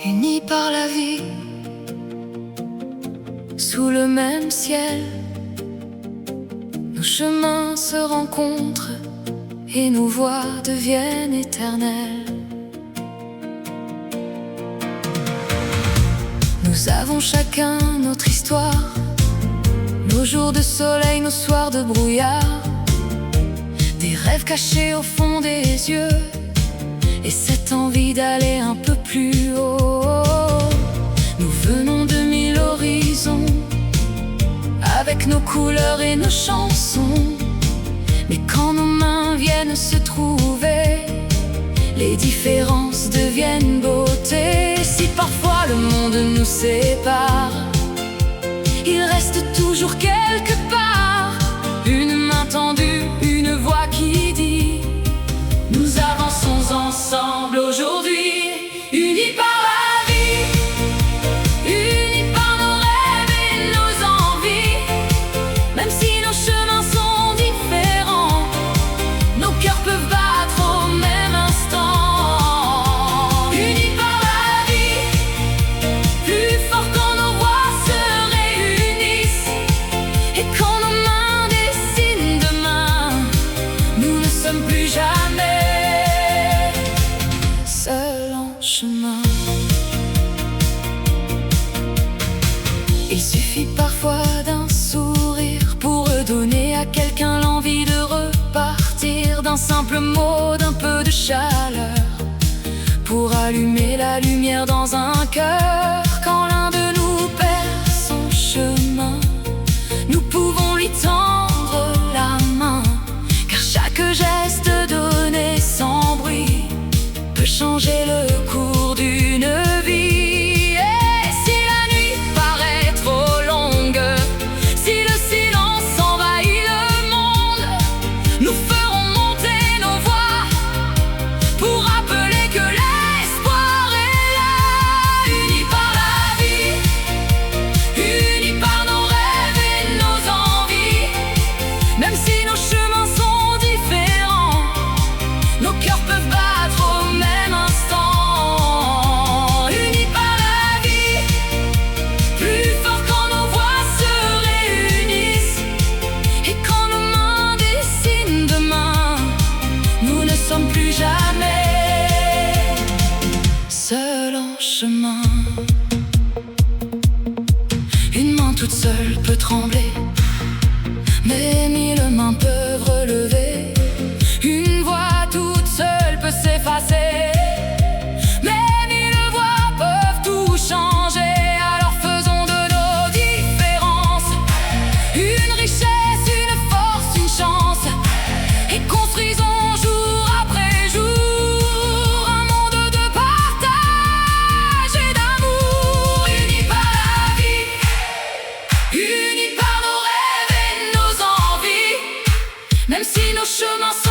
unis par la vie, sous le même ciel. Nos chemins se rencontrent et nos voix deviennent éternelles. Nous avons chacun notre histoire, nos jours de soleil, nos soirs de brouillard, des rêves cachés au fond des yeux et cette envie d'aller un peu plus haut. Nous venons de mille horizons, avec nos couleurs et nos chansons. Mais quand nos mains viennent se trouver, les différences deviennent beauté. Si parfois le monde nous sépare, il reste toujours quelque part une main tendue, une voix qui dit: nous avançons ensemble aujourd'hui, unis par la vie, unis par nos rêves et nos envies. Même si nos chemins sont différents, nos cœurs peuvent battre au même instant. Unis par la vie, plus fort quand nos voix se réunissent. Et quand nos mains dessinent demain, nous ne sommes plus jamais seuls en chemin. Il suffit parfois d'un sourire pour redonner à quelqu'un l'envie de repartir, d'un simple mot, d'un peu de chaleur pour allumer la lumière dans un cœur. Quand l'un de nous perd son chemin, nous pouvons lui tendre la main, car chaque geste donné sans bruit peut changer le cours d'une vie. Et si la nuit paraît trop longue, si le silence envahit le monde, nous ferons monter nos voix pour rappeler que l'espoir est là. Unis par la vie, unis par nos rêves et nos envies. Même si nos chemins sont différents, nos cœurs peuvent battre au même instant. Unis par la vie, plus fort quand nos voix se réunissent. Et quand nos mains dessinent demain, nous ne sommes plus jamais seuls en chemin. Une main toute seule peut trembler, mais mille mains peuvent relever. Une voix toute seule peut s'effacer, mais mille voix peuvent tout changer. Alors faisons de nos différences une richesse, une force, une chance, et construisons jour après jour un monde de partage et d'amour. Unis par la vie, unis par nos rêves et nos envies. Même si nos chemins sont